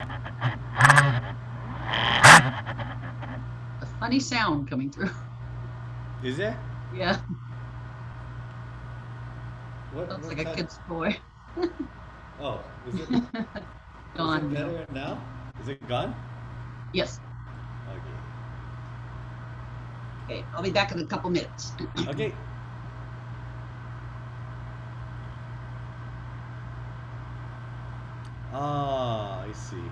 A funny sound coming through. Is there? Yeah, sounds What like a kind of? kid's toy. Oh, is it Gone now. better now? Is it gone? Yes. Okay. Okay, I'll be back in a couple minutes. Okay. Ah, I see.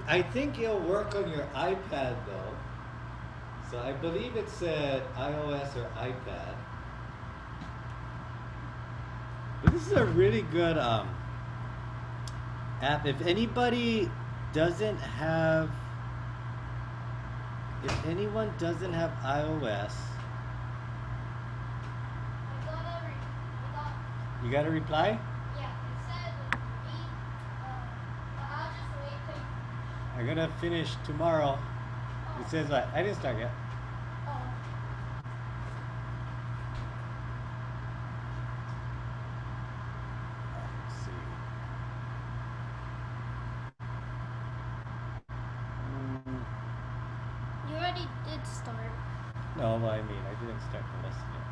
I think it'll work on your iPad though. So I believe it said iOS or iPad. But this is a really good app. Doesn't have, if anyone doesn't have iOS, you got a reply? I'm gonna finish tomorrow. It says what? I didn't start yet. Let's see. Mm, You already did start. no, well, I mean, I didn't start the lesson yet.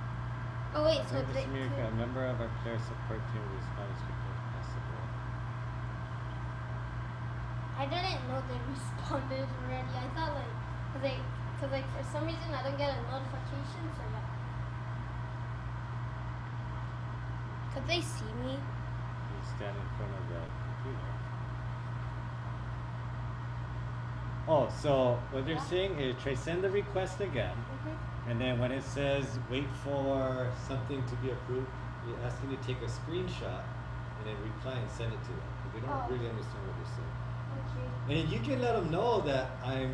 Oh wait, so Service they America, a member of our player support team will respond as quickly as possible. I didn't know they responded already. I thought cause like for some reason I don't get a notification, so yeah. Could they see me? You stand in front of the computer. Oh, so what they're saying is try send the request again, and then when it says wait for something to be approved, you're asking to take a screenshot and then reply and send it to them. But they don't really understand what you're saying. Okay. And you can let them know that I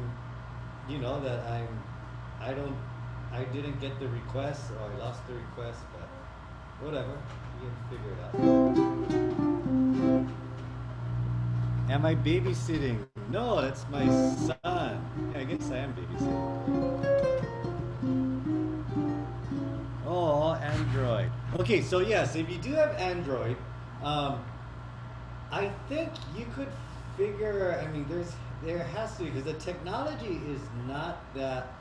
didn't get the request or I lost the request, but whatever, you can figure it out. Am I babysitting? No, that's my son. Yeah, I guess I am babysitting. Oh, Android. Okay, so yes, if you do have Android, um, I think you could figure. I mean, there has to be because the technology is not that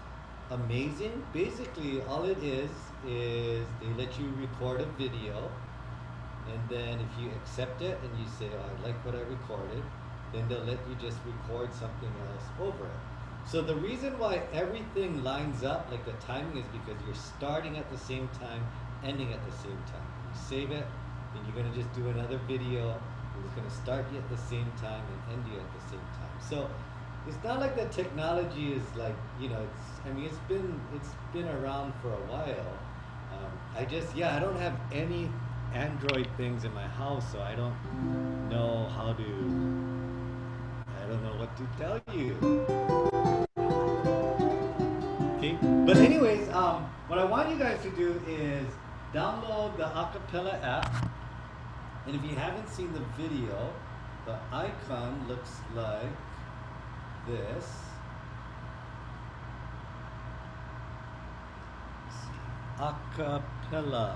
amazing. Basically, all it is they let you record a video, and then if you accept it and you say, "Oh, I like what I recorded," then they'll let you just record something else over it. So the reason why everything lines up, like the timing, is because you're starting at the same time, ending at the same time. You save it, then you're gonna just do another video. It's gonna start you at the same time and end you at the same time. So it's not like the technology is like it's. I mean, it's been around for a while. I don't have any Android things in my house, so I don't know how to. I don't know what to tell you. Okay, but anyways, what I want you guys to do is download the Acapella app, and if you haven't seen the video, the icon looks like this. Acapella.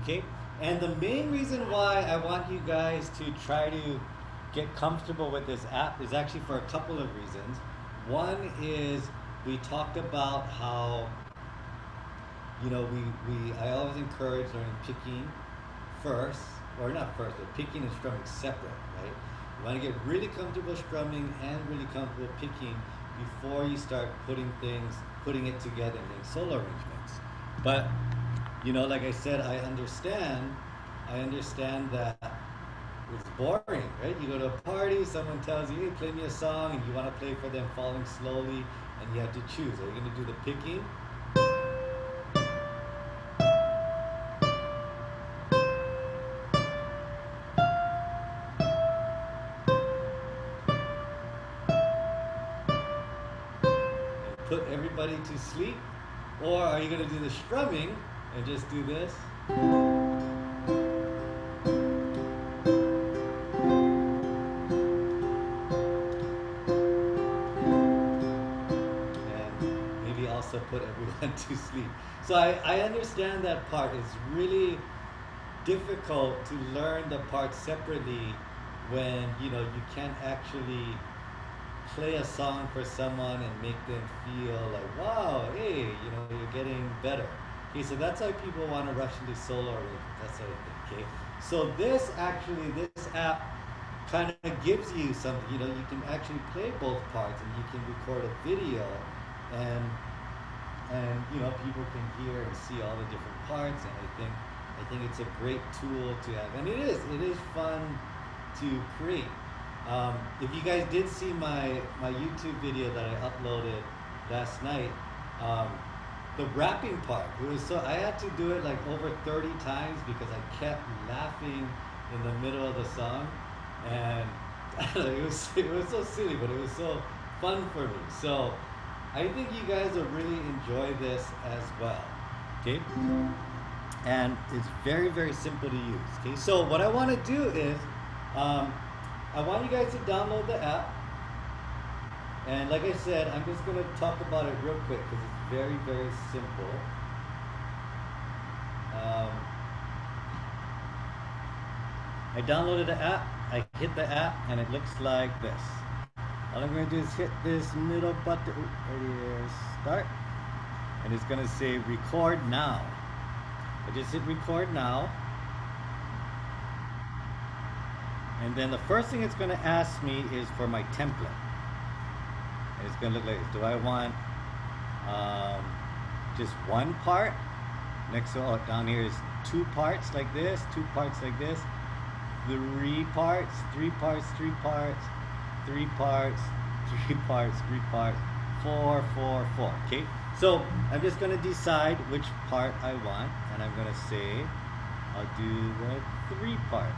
Okay, and the main reason why I want you guys to try to get comfortable with this app is actually for a couple of reasons. One is we talked about how I always encourage learning picking first, or not first, but picking and strumming separate, right? You want to get really comfortable strumming and really comfortable picking before you start putting it together and make solo arrangements. But like I said, I understand that it's boring, right? You go to a party, someone tells you, hey, play me a song, and you want to play for them falling slowly, and you have to choose. Are you going to do the picking? And put everybody to sleep? Or are you going to do the strumming and just do this? And maybe also put everyone to sleep. So I understand that part. It's really difficult to learn the parts separately when you can't actually play a song for someone and make them feel like, wow, hey, you're getting better. Okay, so that's why people want to rush into solo arrangements. That's what I think. Okay, so this app kind of gives you something. You can actually play both parts, and you can record a video, and people can hear and see all the different parts. And I think it's a great tool to have, and it is fun to create. If you guys did see my YouTube video that I uploaded last night, the rapping part, I had to do it like over 30 times because I kept laughing in the middle of the song, and it was so silly, but it was so fun for me. So I think you guys will really enjoy this as well. Okay, and it's very, very simple to use. Okay, so what I want to do is I want you guys to download the app, and like I said, I'm just going to talk about it real quick because it's very, very simple. I downloaded the app, I hit the app, and it looks like this. All I'm going to do is hit this middle button, right here, start, and it's going to say record now. I just hit record now. And then the first thing it's going to ask me is for my template. And it's going to look like this. Do I want just one part? Next to down here is 2 parts like this, 2 parts like this, 3 parts, 3 parts, 3 parts, 3 parts, 3 parts, 3 parts, 4, 4, 4. Okay? So I'm just going to decide which part I want, and I'm going to say I'll do the 3 part.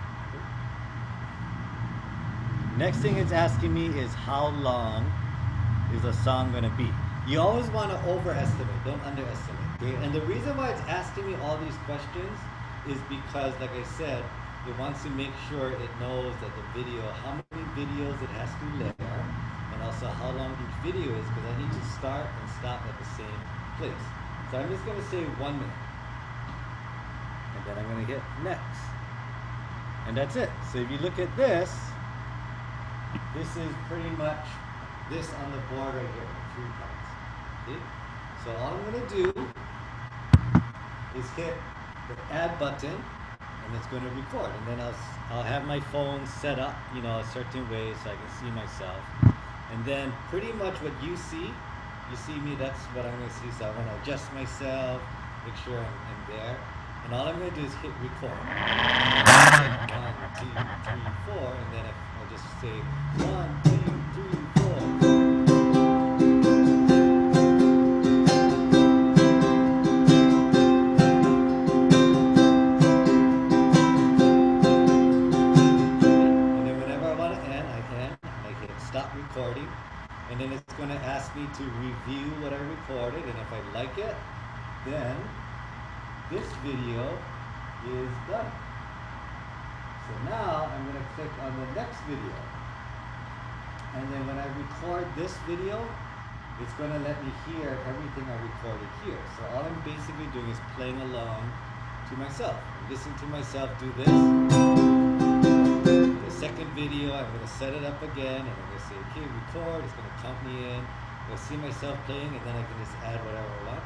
Next thing it's asking me is how long is a song going to be. You always want to overestimate, don't underestimate. Okay? And the reason why it's asking me all these questions is because, like I said, it wants to make sure it knows that the video, how many videos it has to layer, and also how long each video is, because I need to start and stop at the same place. So I'm just going to say 1 minute. And then I'm going to hit next. And that's it. So if you look at this, this is pretty much this on the board right here, 3 parts. Okay? So all I'm going to do is hit the add button, and it's going to record. And then I'll have my phone set up, a certain way so I can see myself. And then pretty much what you see me, that's what I'm going to see. So I'm going to adjust myself, make sure I'm there. And all I'm going to do is hit record. 1, 2, 3, 4, and then I'll just say 1, 2, 3, 4. And then whenever I want to end, I can. I hit stop recording, and then it's going to ask me to review what I recorded, and if I like it, then this video is done. So now I'm going to click on the next video. And then when I record this video, it's going to let me hear everything I recorded here. So all I'm basically doing is playing along to myself. Listen to myself do this. The second video, I'm going to set it up again, and I'm going to say, okay, record. It's going to count me in. I'm going to see myself playing, and then I can just add whatever I want.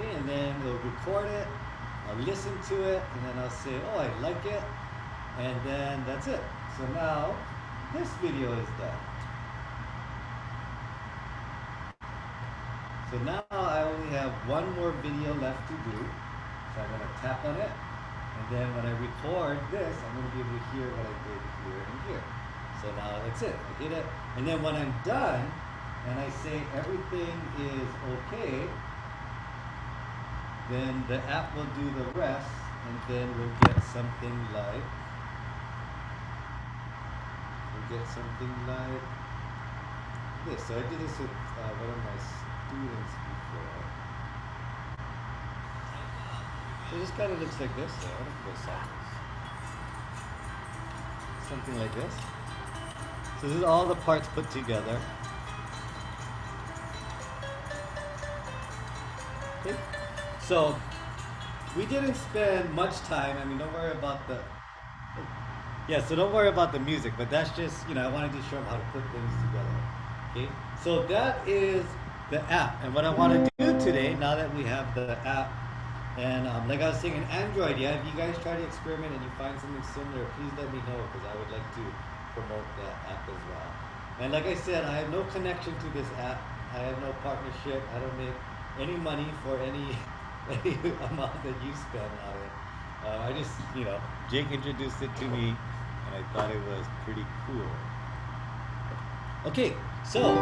And then we'll record it, I'll listen to it, and then I'll say, oh, I like it, and then that's it. So now, this video is done. So now I only have one more video left to do. So I'm going to tap on it, and then when I record this, I'm going to be able to hear what I did here and here. So now that's it, I hit it, and then when I'm done, and I say everything is okay, then the app will do the rest, and then we'll get something like this. So I did this with one of my students before. So this kind of looks like this. So I don't go sideways. something like this. So this is all the parts put together. Okay. So we didn't spend much time. I mean, don't worry about the. Yeah, so don't worry about the music, but that's just, I wanted to show them how to put things together. Okay, so that is the app. And what I want to do today, now that we have the app, and like I was saying, in Android, yeah, if you guys try to experiment and you find something similar, please let me know, because I would like to promote that app as well. And like I said, I have no connection to this app. I have no partnership. I don't make any money for any amount that you spend on it. I just, Jake introduced it to me, and I thought it was pretty cool. Okay, so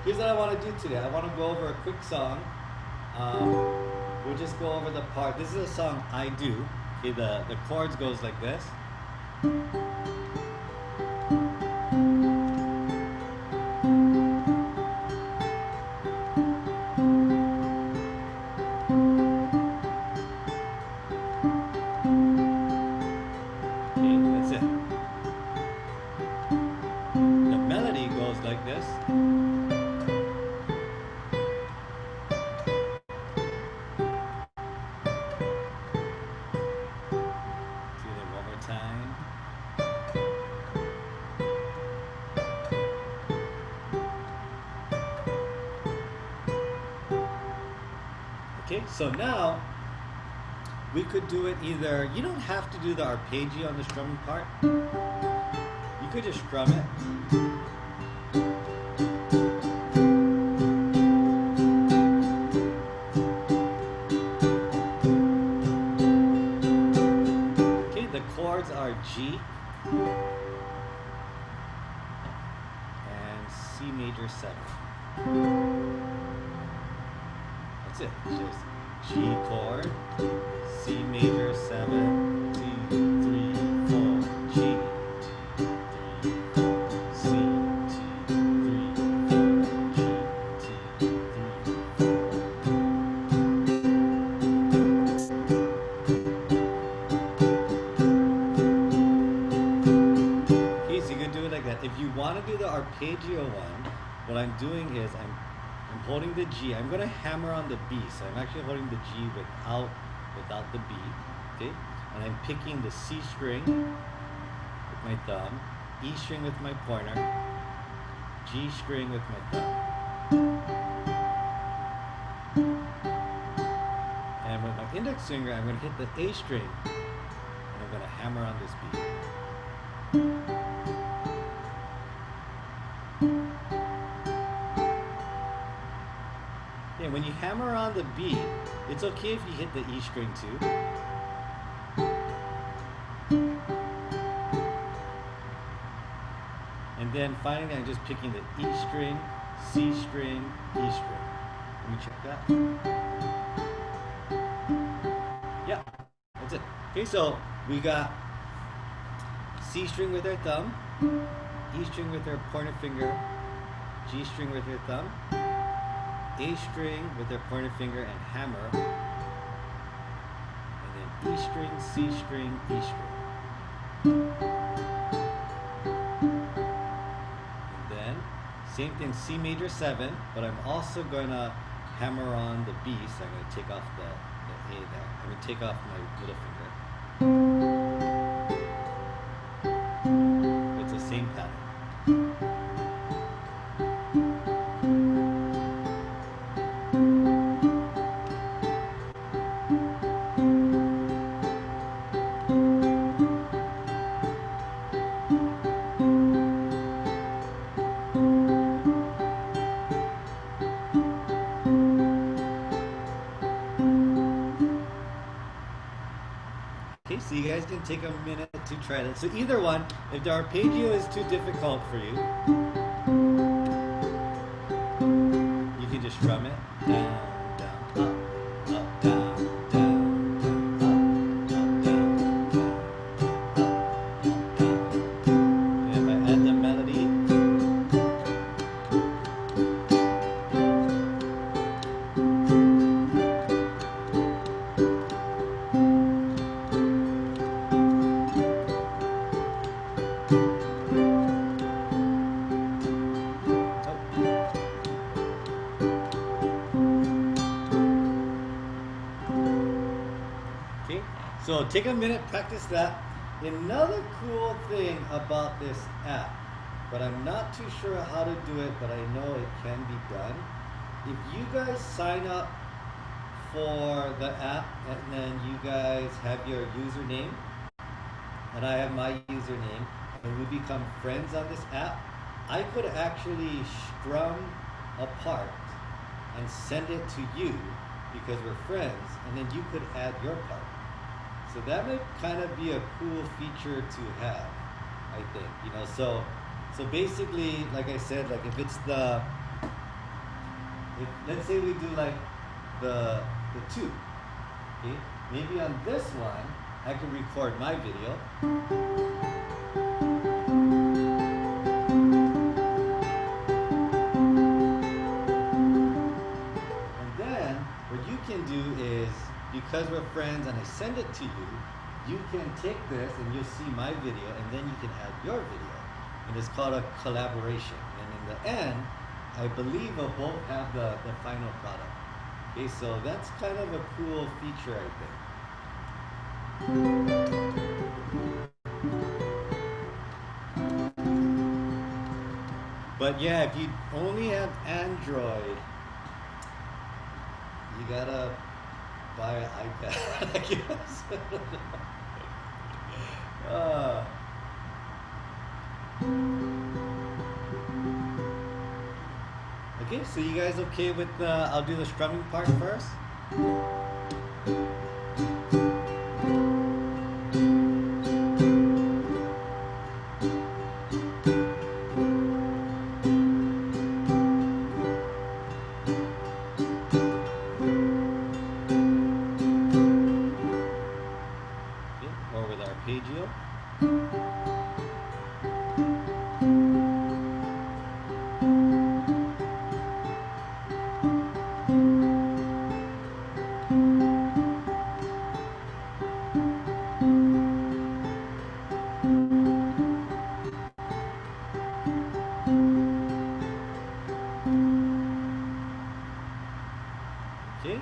here's what I want to do today. I want to go over a quick song. We'll just go over the part. This is a song I do. Okay, the chords goes like this. Okay, so now we could do it either, you don't have to do the arpeggio on the strumming part. You could just strum it. Okay, the chords are G and C major 7. That's it. It's just G chord, C major 7, T 3 4, G, T 3 4, C, T 3 4, G, T 3 4. Okay, so you can do it like that. If you want to do the arpeggio one, what I'm doing is I'm holding the G. I'm going to hammer on the B, so I'm actually holding the G without the B, okay? And I'm picking the C string with my thumb, E string with my pointer, G string with my thumb. And with my index finger, I'm going to hit the A string, and I'm going to hammer on this B. When you hammer on the B, it's okay if you hit the E string too. And then finally I'm just picking the E string, C string, E string. Let me check that. Yeah, that's it. Okay, so we got C string with our thumb, E string with our pointer finger, G string with our thumb, A string with their pointer finger and hammer, and then E string, C string, E string. And then, same thing, C major 7, but I'm also going to hammer on the B, so I'm going to take off the A there. I'm going to take off my middle finger. It's the same pattern. So you guys can take a minute to try that. So either one, if the arpeggio is too difficult for you, you can just strum it down, down, up, up, down, down, down, up, down, down, and if I add the melody, Okay, so take a minute, practice that. Another cool thing about this app, but I'm not too sure how to do it, but I know it can be done. If you guys sign up for the app and then you guys have your username and I have my username and we become friends on this app, I could actually strum a part and send it to you because we're friends, and then you could add your part. So that would kind of be a cool feature to have, I think. You know, so basically, like I said, like if it's let's say we do like the two, okay? Maybe on this one I can record my video. And then what you can do is, because we're friends and I send it to you, you can take this and you'll see my video and then you can add your video. And it's called a collaboration. And in the end, I believe we'll both have the final product. Okay, so that's kind of a cool feature, I think. But yeah, if you only have Android, you gotta buy an iPad, I guess. Okay, so you guys okay with I'll do the strumming part first? Okay, or with Arpeggio. Okay,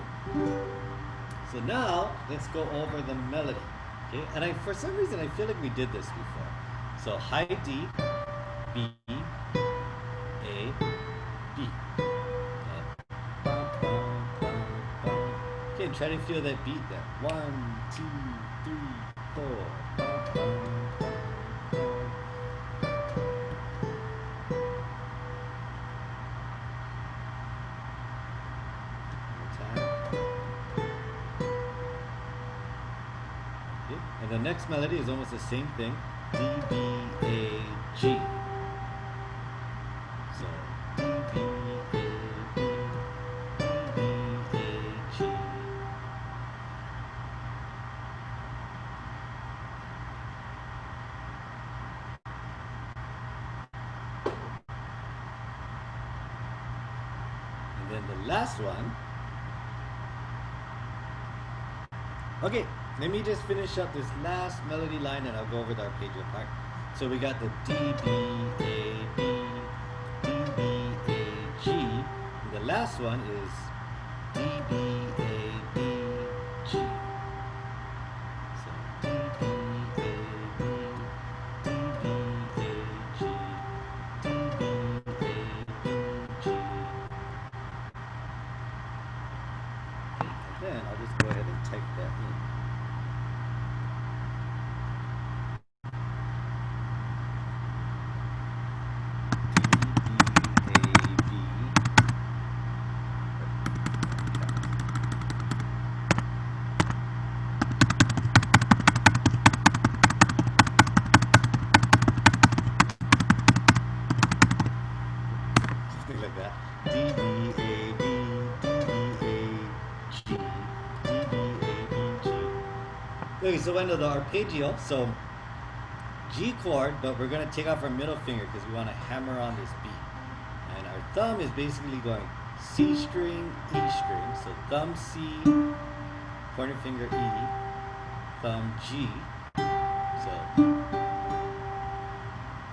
so now let's go over the melody. Okay, and for some reason I feel like we did this before. So high D, B, A, B. And bum, bum, bum, bum. Okay, and try to feel that beat there. 1, 2, 3, 4. Bum, bum, bum, bum. And the next melody is almost the same thing. D, B, A, G. So D, B, A, B, D, B, A, G. And then the last one. Okay, let me just finish up this last melody line and I'll go over the arpeggio part. So we got the D, B, A, B, D, B, A, G. And the last one is D, B, A, B, G. So D, B, A, B, D, B, A, G, D, B, A, B, G. Okay, and then I'll just go ahead and type that in. Something like that. D, B, A, B, D, B, A, G, D, B, A, B, G. Okay, so into the arpeggio. So G chord, but we're going to take off our middle finger because we want to hammer on this beat. And our thumb is basically going C string, E string. So thumb C, pointer finger E, thumb G. So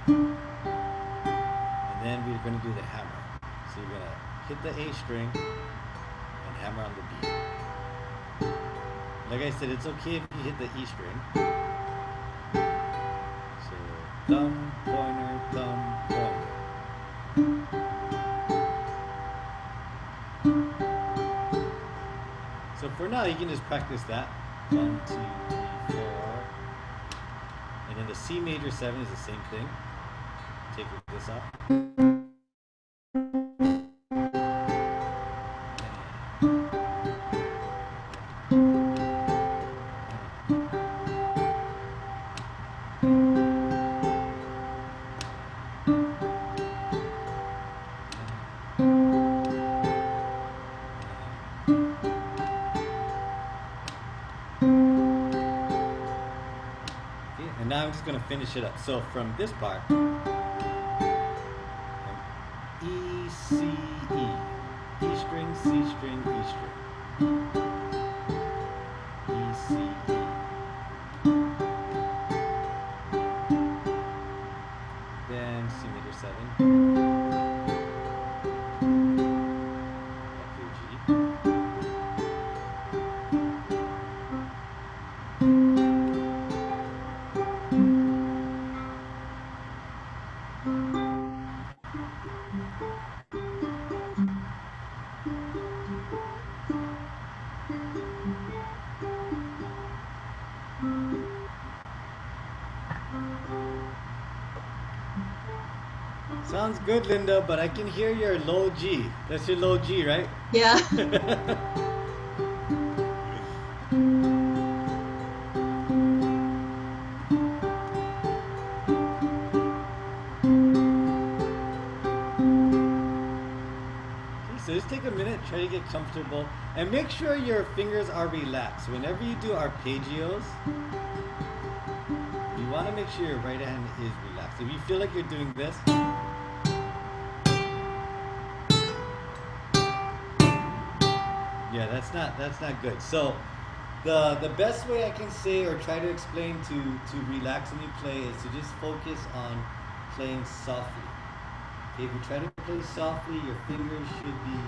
And then we're going to do the hammer. So you're going to hit the A string and hammer on the B. Like I said, it's okay if you hit the E string. So thumb, pointer, thumb, pointer. So for now, you can just practice that. 1, 2, 3, 4. And then the C major 7 is the same thing. Take this off. And now I'm just going to finish it up. So from this part, E, C, E. E string, C string, E string. E, C, E. Then C major 7. F, A, G. Sounds good, Linda, but I can hear your low G. That's your low G, right? Yeah. So just take a minute, try to get comfortable, and make sure your fingers are relaxed. Whenever you do arpeggios, you want to make sure your right hand is relaxed. If you feel like you're doing this, yeah, that's not good. So the best way I can say or try to explain to relax when you play is to just focus on playing softly. If you try to play softly, your fingers should be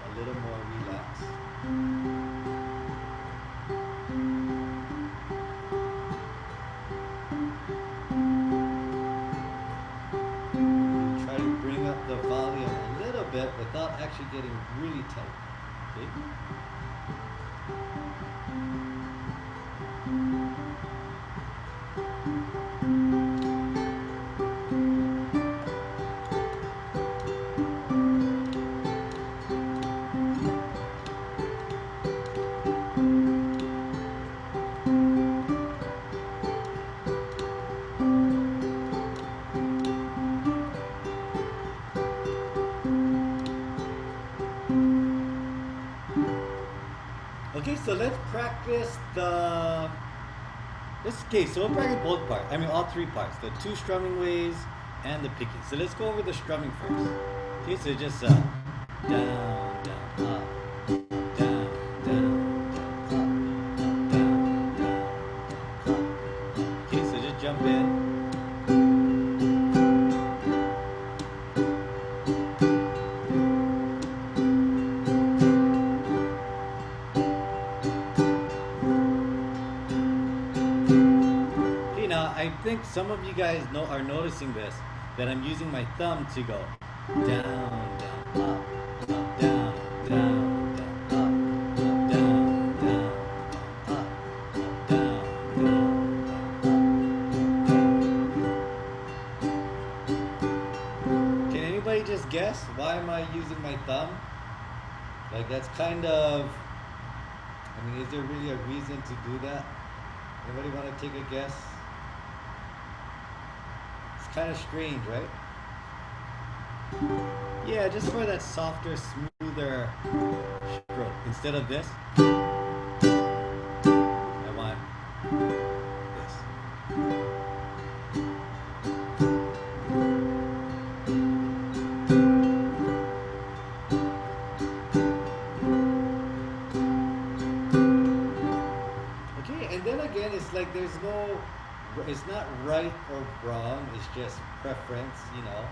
a little more relaxed. Try to bring up the volume a little bit without actually getting really tight. Okay? Okay, so let's practice so we'll practice both parts. I mean, all three parts. The two strumming ways and the picking. So let's go over the strumming first. Okay, so just down, down, up, down, down, up, down, down, up. Okay, so just jump in. I think some of you guys are noticing this, that I'm using my thumb to go down, down, up, down, down, down, up, down, down, up, down, down, up. Can anybody just guess why am I using my thumb? Like that's kind of, I mean, is there really a reason to do that? Anybody want to take a guess? Kind of strange, right? Yeah, just for that softer, smoother stroke. Instead of this, I want this. Okay, and then again, it's like there's no it's not right or wrong. It's just preference, you know.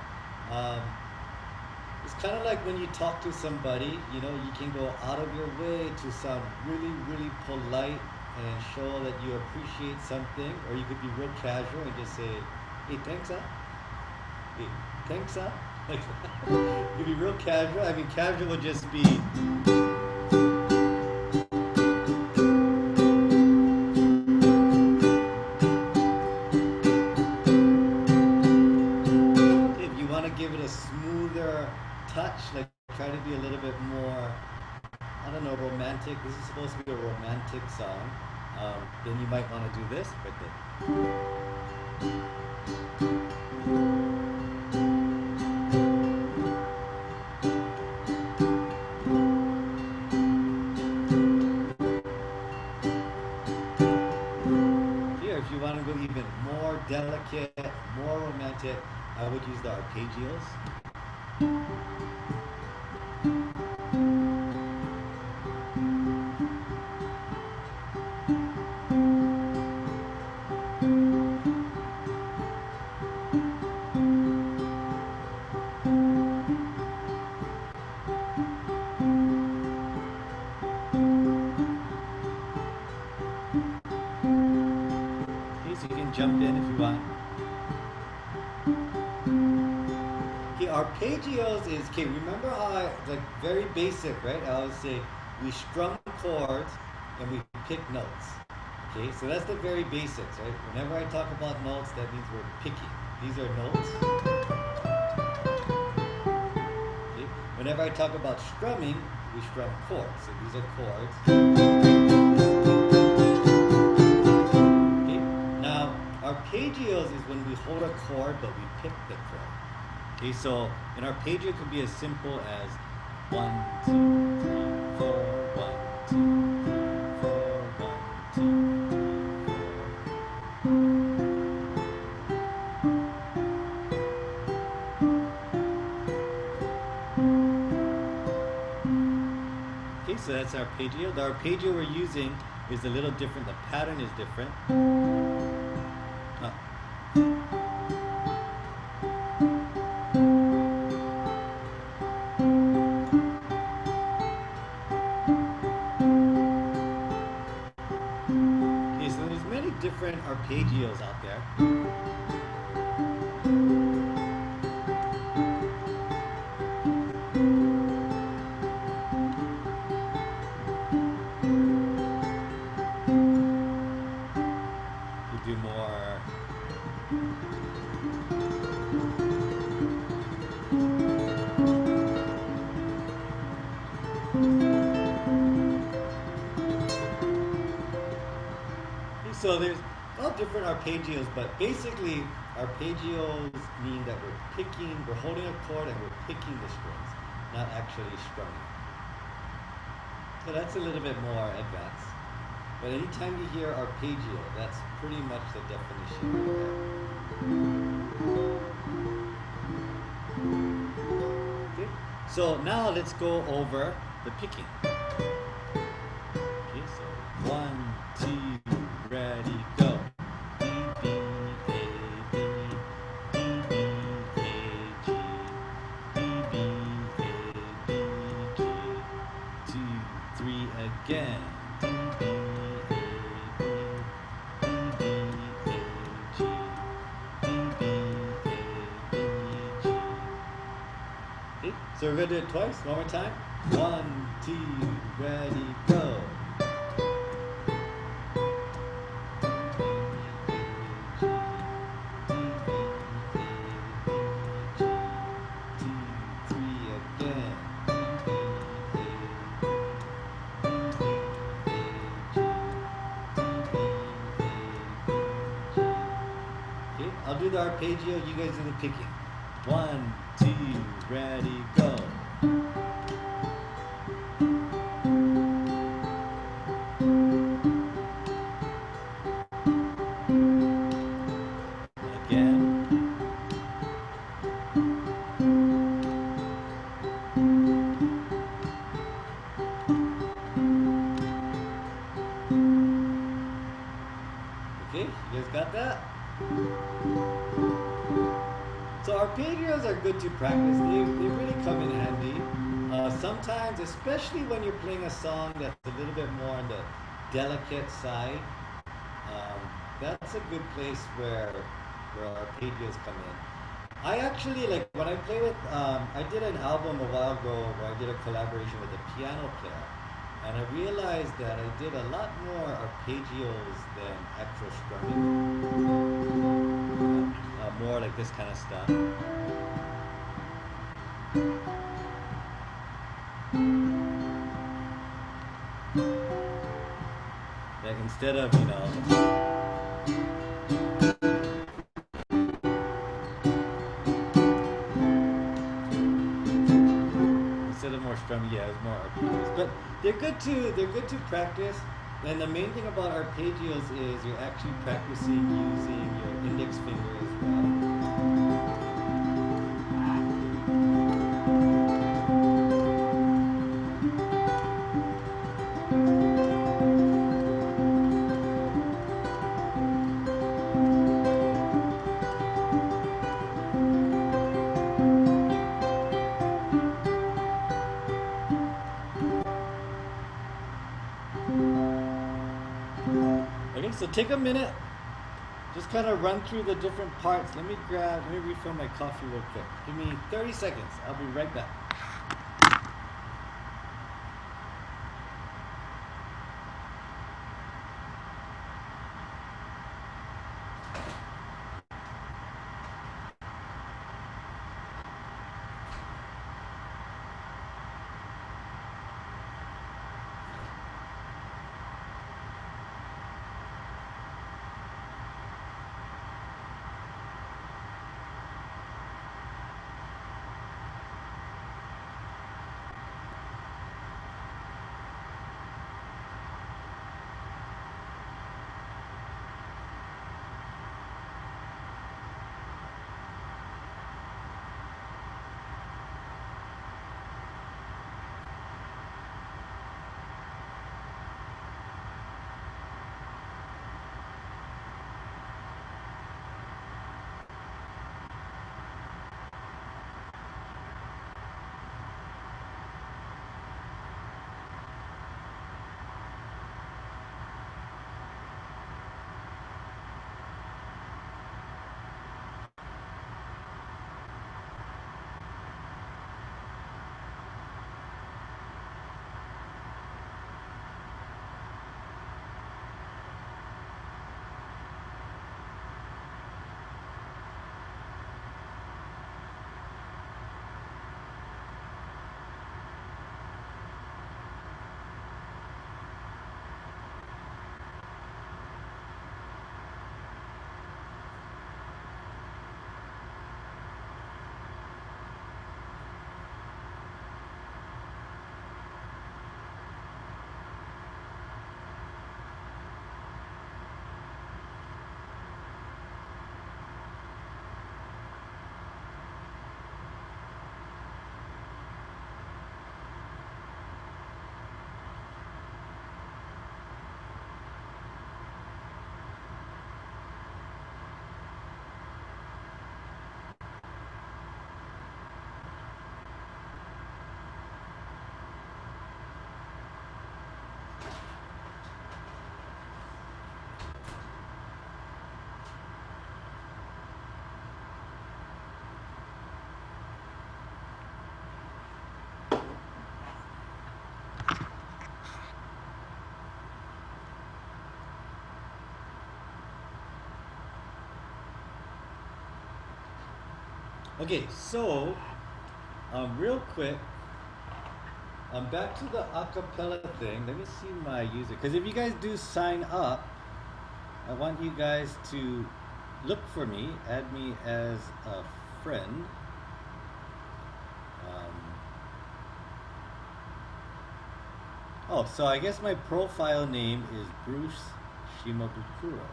It's kind of like when you talk to somebody, you know, you can go out of your way to sound really, really polite and show that you appreciate something, or you could be real casual and just say, "Hey, thanks, huh? Hey, thanks, huh?" Like, you could be real casual. I mean, casual would just be. If you want to give it a smoother touch, like try to be a little bit more, I don't know, romantic. This is supposed to be a romantic song. Then you might want to do this right there. Here, if you want to go even more delicate, more romantic, I would use the arpeggios. Jump in if you want. Okay, arpeggios is, okay, remember how I, like, very basic, right? I always say we strum chords and we pick notes. Okay, so that's the very basics, right? Whenever I talk about notes, that means we're picking. These are notes. Okay? Whenever I talk about strumming, we strum chords. So these are chords. Arpeggios is when we hold a chord, but we pick the chord. Okay, so an arpeggio could be as simple as 1, 2, 3, 4, 1, 2, 3, 4, 1, 2, 3, 4. Okay, so that's arpeggio. The arpeggio we're using is a little different. The pattern is different. Okay, so there's many different arpeggios out there. You do more. So there's all different arpeggios, but basically arpeggios mean that we're holding a chord and we're picking the strings, not actually strumming. So that's a little bit more advanced. But anytime you hear arpeggio, that's pretty much the definition right there. Okay. So now let's go over the picking. Okay, so 1, 2, ready, go. D, B, A, B, D, B, A, G, D, B, A, B, G, 2, 3 again. D, B, A, B, D, B, A, G, D, B, A, B, G. Okay, so we're going to do it twice, one more time. 1, 2, ready, go. I'll do the arpeggio, you guys do the picking. 1, 2, ready, go. Again. Okay, you guys got that? So arpeggios are good to practice. They really come in handy. Sometimes, especially when you're playing a song that's a little bit more on the delicate side, um, that's a good place where arpeggios come in. I actually like when I play with. I did an album a while ago where I did a collaboration with a piano player, and I realized that I did a lot more arpeggios than actual strumming. More like this kind of stuff. Like instead of instead of more strumming, yeah, it's more arpeggios. But they're good to practice. And the main thing about arpeggios is you're actually practicing using your index finger as well. Okay, so take a minute, just kind of run through the different parts. Let me refill my coffee real quick. Give me 30 seconds. I'll be right back. Okay, so real quick, back to the acapella thing. Let me see my user, because if you guys do sign up, I want you guys to look for me, add me as a friend. So I guess my profile name is Bruce Shimabukuro.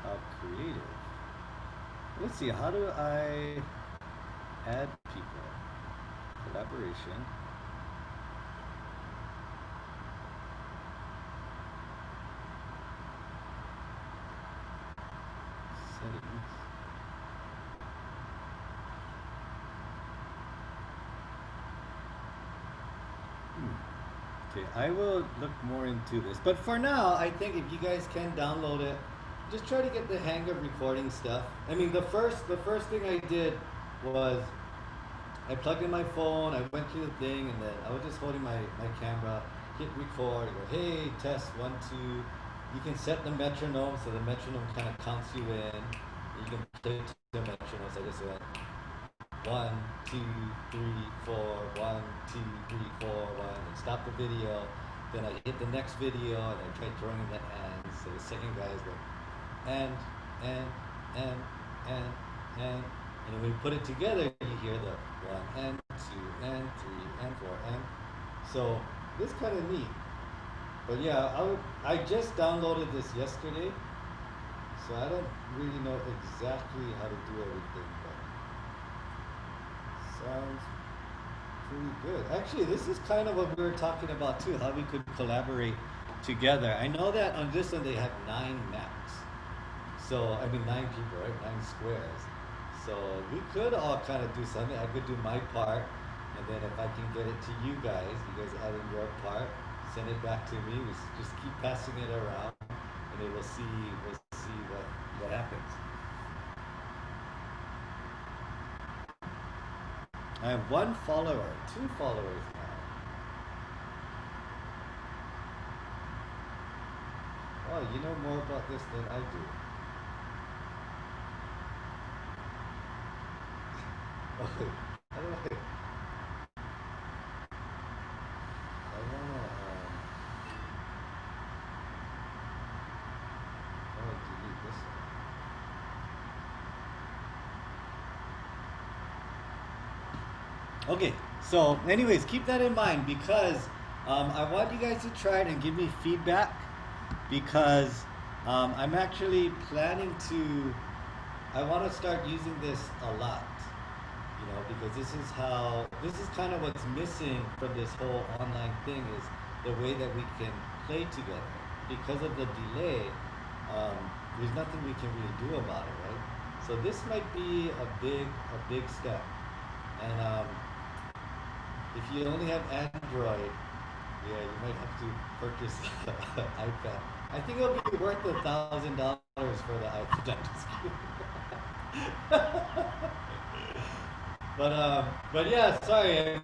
How creative. Let's see, how do I add people? Collaboration. Settings. Okay, I will look more into this. But for now, I think if you guys can download it, just try to get the hang of recording stuff. I mean, the first thing I did was I plugged in my phone, I went through the thing, and then I was just holding my camera, hit record, go, hey, test, 1, 2. You can set the metronome, so the metronome kind of counts you in. You can play to the metronome, so I just went 1, 2, 3, 4, 1, 2, 3, 4, 1, and stop the video. Then I hit the next video, and I tried throwing in the and, so the second guy is going, and then when you put it together, you hear the 1 and 2 and 3 and 4 and so it's kind of neat. But yeah, I just downloaded this yesterday, so I don't really know exactly how to do everything, but sounds pretty good. Actually, this is kind of what we were talking about too, how we could collaborate together. I know that on this one they have 9 maps. So, I mean 9 people, right? 9 squares. So we could all kind of do something. I could do my part, and then if I can get it to you guys add in your part, send it back to me. We just keep passing it around, and we'll see what happens. I have 1 follower, 2 followers now. Oh, you know more about this than I do. Okay. I don't know. I wanna delete this one. Okay, so anyways, keep that in mind because I want you guys to try it and give me feedback because I'm actually planning to, I want to start using this a lot. You know, because this is kind of what's missing from this whole online thing is the way that we can play together. Because of the delay, there's nothing we can really do about it, right? So this might be a big step. And if you only have Android, yeah, you might have to purchase the iPad. I think it'll be worth $1,000 for the iPad. I'm just kidding. But yeah, sorry.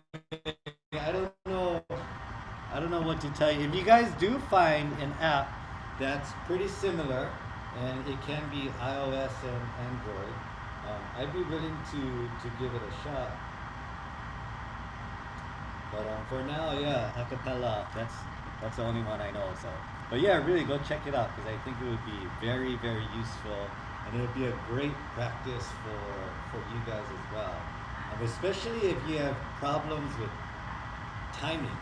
I don't know what to tell you. If you guys do find an app that's pretty similar, and it can be iOS and Android, I'd be willing to give it a shot. But for now, yeah, Acapella, that's the only one I know. So, but yeah, really go check it out because I think it would be very, very useful, and it would be a great practice for you guys as well. Especially if you have problems with timing.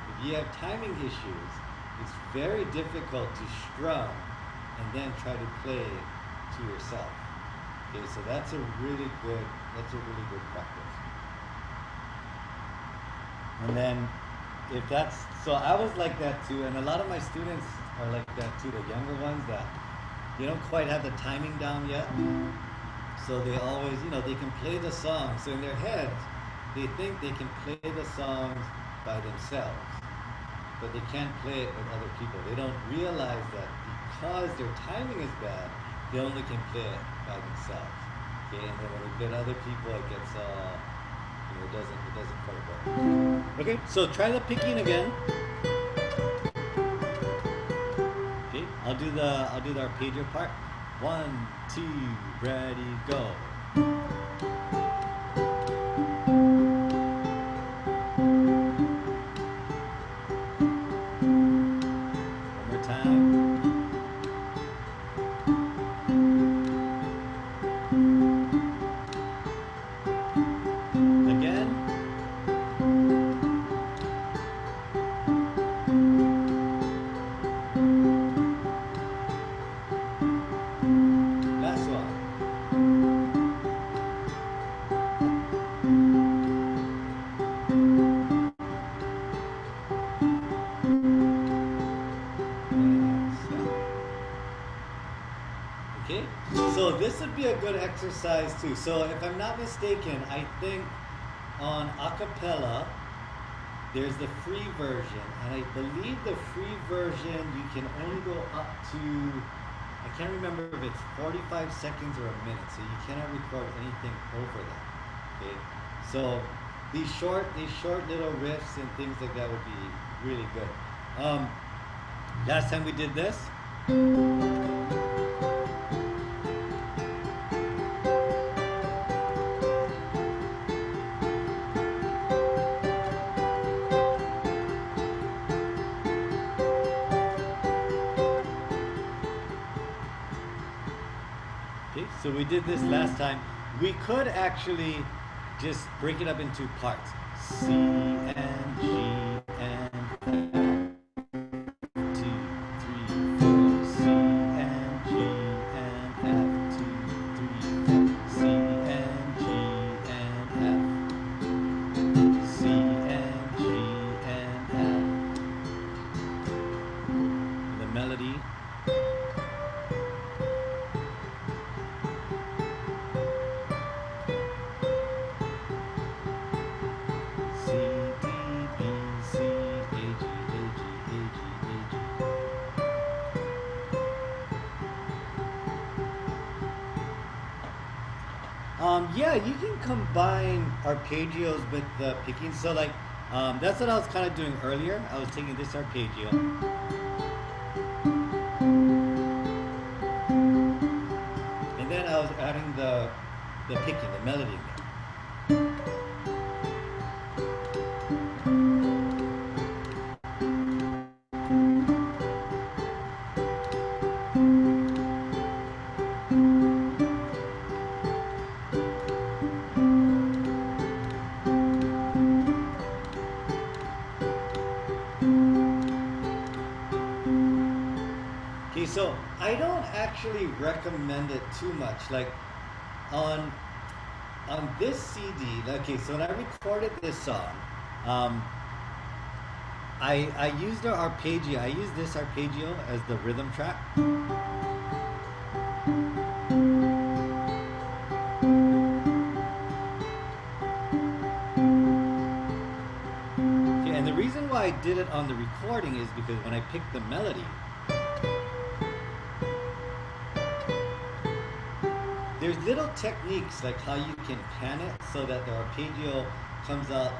If you have timing issues, it's very difficult to strum and then try to play to yourself. Okay, so that's a really good practice. And then if that's, so I was like that too, and a lot of my students are like that too, the younger ones that they don't quite have the timing down yet. So they always, they can play the song. So in their heads, they think they can play the songs by themselves, but they can't play it with other people. They don't realize that because their timing is bad, they only can play it by themselves. Okay, and then when they get other people, it gets, it doesn't quite work. Okay, so try the picking again. Okay, I'll do the arpeggio part. 1, 2, ready, go. One more time. Again. Last one. And stop. Okay, so this would be a good exercise too. So if I'm not mistaken, I think on Acapella, there's the free version, and I believe the free version you can only go up to, I can't remember if it's 45 seconds or a minute, so you cannot record anything over that. Okay, so these short little riffs and things like that would be really good. Last time we did this. Okay, so we did this last time. We could actually just break it up into parts. C and G and F, 2, 3, 4. C and G and F, 2, 3, 4. C and G and F. C and G and F. The melody. Yeah, you can combine arpeggios with the picking. So like, that's what I was kind of doing earlier. I was taking this arpeggio. And then I was adding the picking, the melody in there. So I don't actually recommend it too much. Like on this CD, okay, so when I recorded this song, I used the arpeggio. I used this arpeggio as the rhythm track. Okay, and the reason why I did it on the recording is because when I picked the melody, there's little techniques like how you can pan it so that the arpeggio comes out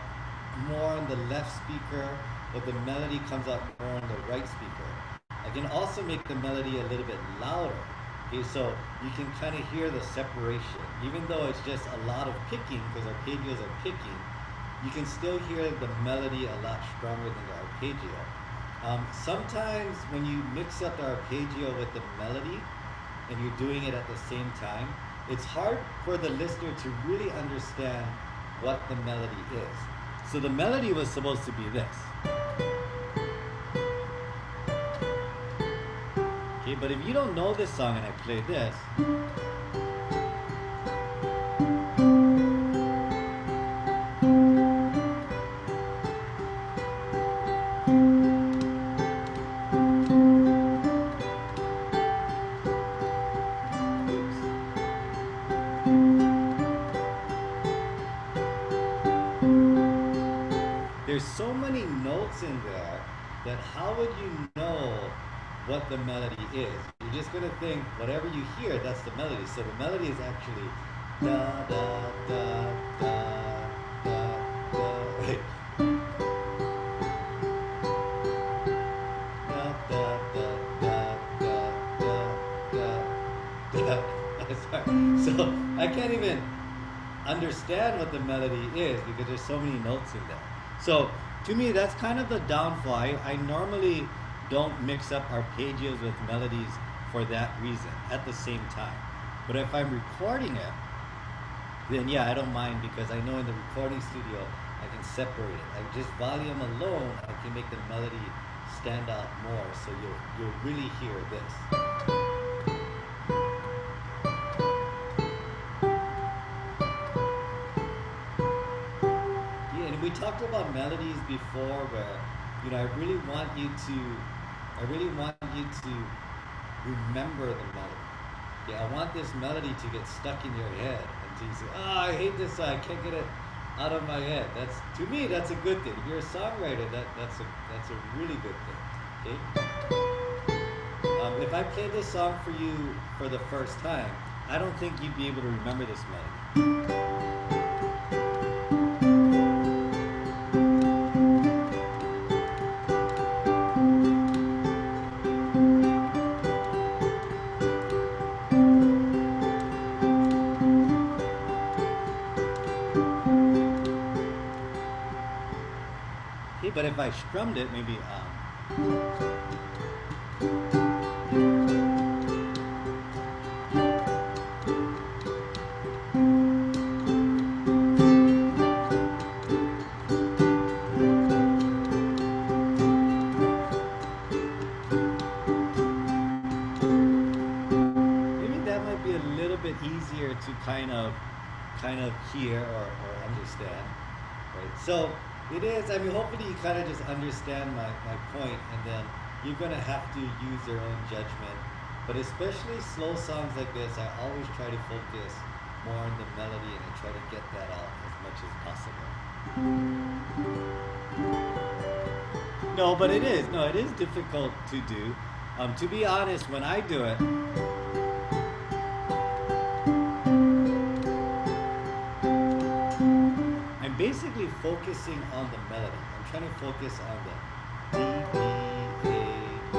more on the left speaker, but the melody comes out more on the right speaker. I can also make the melody a little bit louder. Okay, so you can kind of hear the separation. Even though it's just a lot of picking, because arpeggios are picking, you can still hear the melody a lot stronger than the arpeggio. Sometimes when you mix up the arpeggio with the melody, and you're doing it at the same time, it's hard for the listener to really understand what the melody is. So the melody was supposed to be this. Okay, but if you don't know this song and I play this, there's so many notes in there that how would you know what the melody is? You're just going to think whatever you hear, that's the melody. So the melody is actually da da da da da da. Wait. Da da da da da da da. Sorry. So I can't even understand what the melody is because there's so many notes in there. So to me, that's kind of the downfall. I normally don't mix up arpeggios with melodies for that reason at the same time. But if I'm recording it, then yeah, I don't mind because I know in the recording studio I can separate it. Like just volume alone, I can make the melody stand out more, so you'll really hear this. We talked about melodies before where, you know, I really want you to remember the melody. Yeah, I want this melody to get stuck in your head until you say, oh, I hate this song, I can't get it out of my head. That's, to me, that's a good thing. If you're a songwriter, that's a really good thing. Okay. If I played this song for you for the first time, I don't think you'd be able to remember this melody. Okay, but if I strummed it, maybe. Maybe that might be a little bit easier to kind of hear or understand, right? So it is, I mean, hopefully you kind of just understand my point, and then you're going to have to use your own judgment. But especially slow songs like this, I always try to focus more on the melody and I try to get that out as much as possible. No, but it is. No, it is difficult to do. To be honest, when I do it, I'm basically focusing on the melody. I'm trying to focus on the D, B, A, B.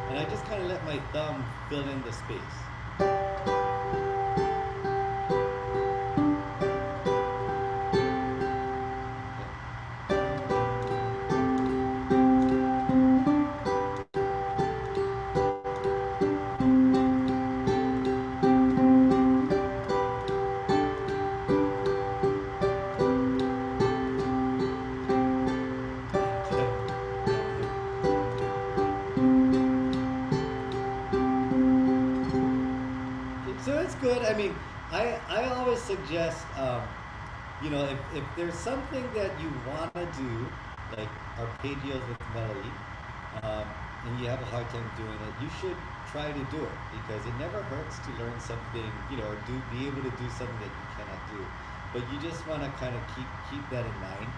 And I just kind of let my thumb fill in the space. So it's good. I mean, I always suggest, you know, if there's something that you want to do, like arpeggios with melody, and you have a hard time doing it, you should try to do it, because it never hurts to learn something, you know, or be able to do something that you cannot do. But you just want to kind of keep that in mind,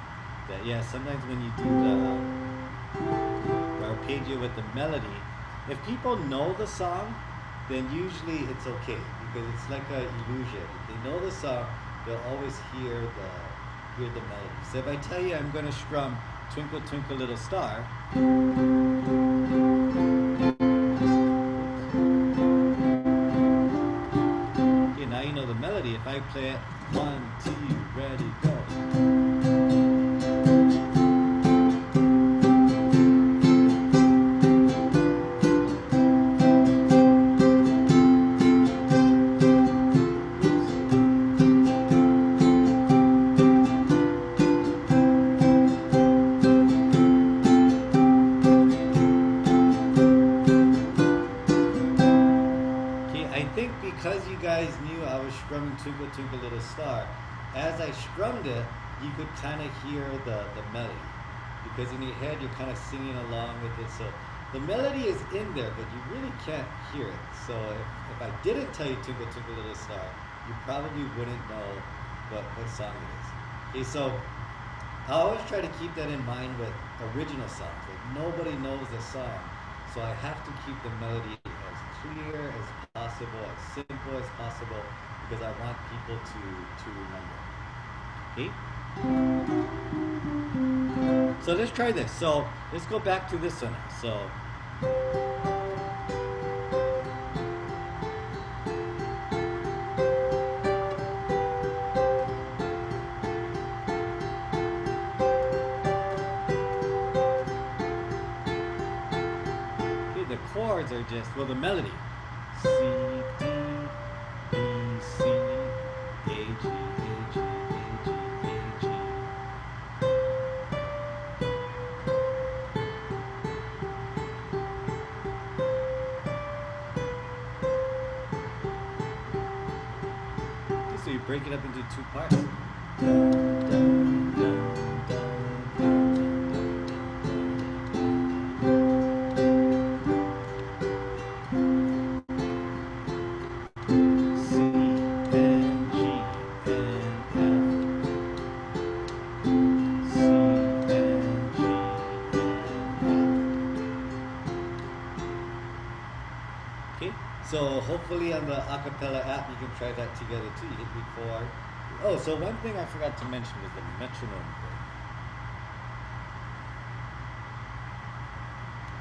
that yeah, sometimes when you do the arpeggio with the melody, if people know the song, then usually it's okay, because it's like an illusion. If they know the song, they'll always hear the melody. So if I tell you I'm going to strum Twinkle Twinkle Little Star, okay, now you know the melody. If I play it, 1, 2, ready, go. Because you guys knew I was strumming Twinkle Twinkle Little Star, as I strummed it, you could kind of hear the melody. Because in your head, you're kind of singing along with it. So the melody is in there, but you really can't hear it. So if I didn't tell you Twinkle Twinkle Little Star, you probably wouldn't know what song it is. Okay, so I always try to keep that in mind with original songs. Like, nobody knows the song, so I have to keep the melody as clear as possible, as simple as possible, because I want people to remember. Okay? So let's try this. So let's go back to this one. So okay, the chords are just, well, the melody. C, D, B, C, A, G, A, G, A, G, A, G. Okay, so you break it up into 2 parts. Dun, dun, dun, dun, dun. C and G. so hopefully on the Acapella app you can try that together too. You hit record. Oh, so one thing I forgot to mention was the metronome thing.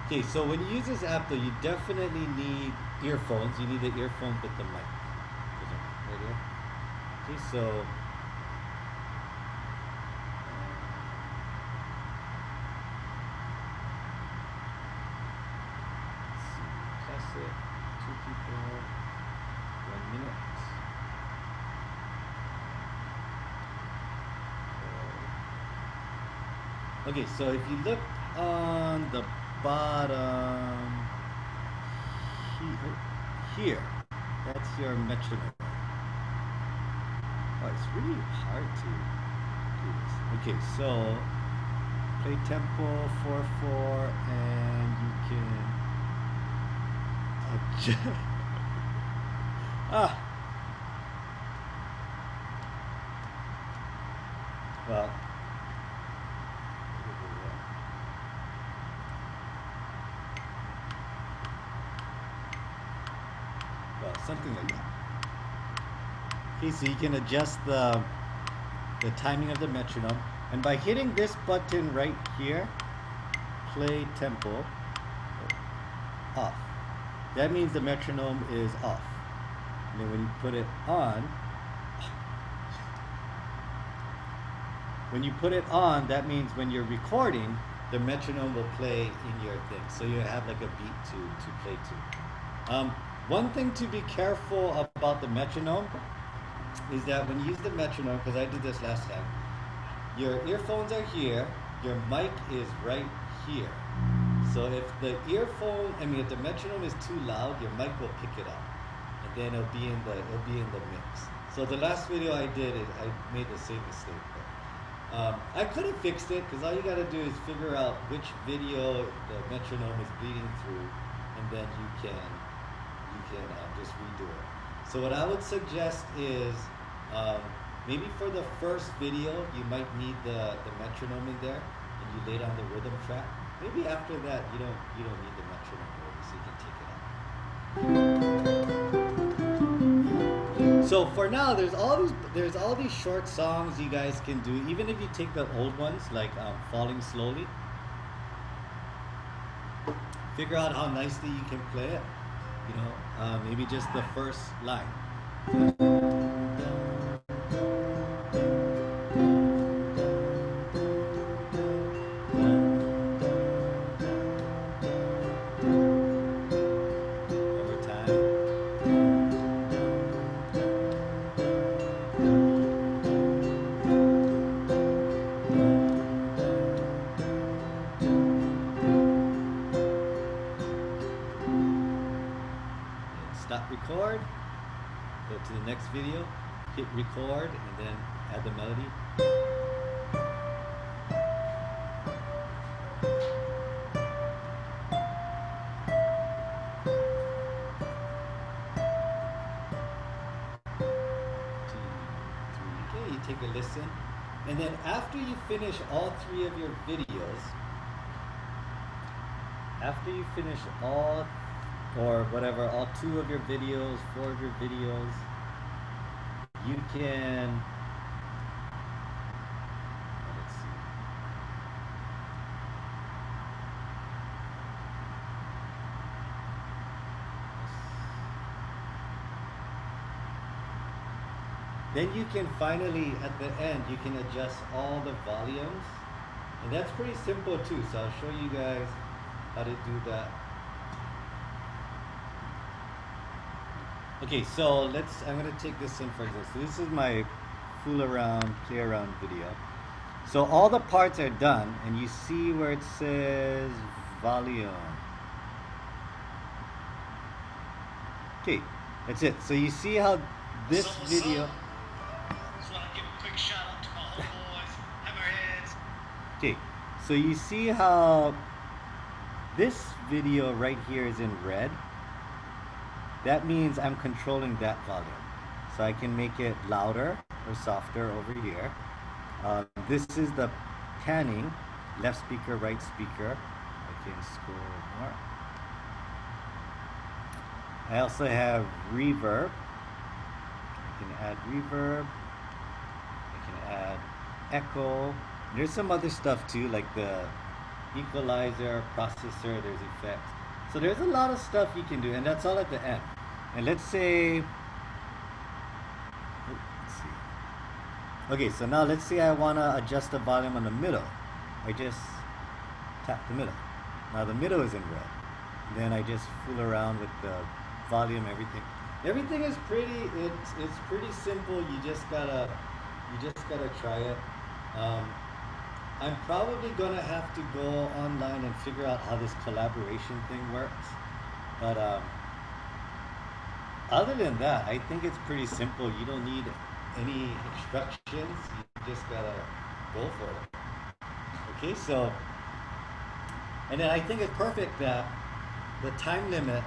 Okay, so when you use this app though, you definitely need earphones. You need the earphones with the mic. There's a mic right here. Okay, so it, 2 people, 1 minute. Okay, so if you look on the bottom here, that's your metronome. Oh, it's really hard to do this. Okay, so play tempo 4/4, and you can well, something like that. Okay, so you can adjust the timing of the metronome, and by hitting this button right here, play tempo off. That means the metronome is off. And then when you put it on, that means when you're recording, the metronome will play in your thing. So you have like a beat to play to. One thing to be careful about the metronome is that when you use the metronome, because I did this last time, your earphones are here, your mic is right here. So if the metronome is too loud, your mic will pick it up, and then it'll be in the mix. So the last video I did, I made the same mistake. But, I could have fixed it, because all you got to do is figure out which video the metronome is bleeding through, and then you can just redo it. So what I would suggest is maybe for the first video you might need the metronome in there, and you lay down the rhythm track. Maybe after that you don't need the metronome really, so you can take it out. So for now, there's all these short songs you guys can do, even if you take the old ones like Falling Slowly. Figure out how nicely you can play it. Maybe just the first line. Record, go to the next video, hit record, and then add the melody. Okay, you take a listen, and then after you finish all 3 of your videos, or whatever, all 2 of your videos, 4 of your videos, you can, let's see. Then you can finally, at the end, you can adjust all the volumes, and that's pretty simple too, so I'll show you guys how to do that. Okay, so I'm gonna take this in for example. So this is my fool around, play around video. So all the parts are done, and you see where it says volume. Okay, that's it. So you see how this video. Just want to give a quick shout out to my homeboys, Hammerheads. Okay, so you see how this video right here is in red. That means I'm controlling that volume. So I can make it louder or softer over here. This is the panning, left speaker, right speaker. I can scroll more. I also have reverb. I can add reverb. I can add echo. There's some other stuff too, like the equalizer, processor, there's effects. So there's a lot of stuff you can do, and that's all at the end. And let's say, let's see. Okay, so now let's say I want to adjust the volume on the middle. I just tap the middle. Now the middle is in red. Then I just fool around with the volume, everything. Everything is it's pretty simple. You just gotta try it. I'm probably gonna have to go online and figure out how this collaboration thing works. But other than that, I think it's pretty simple. You don't need any instructions. You just gotta go for it. Okay, so, and then I think it's perfect that the time limit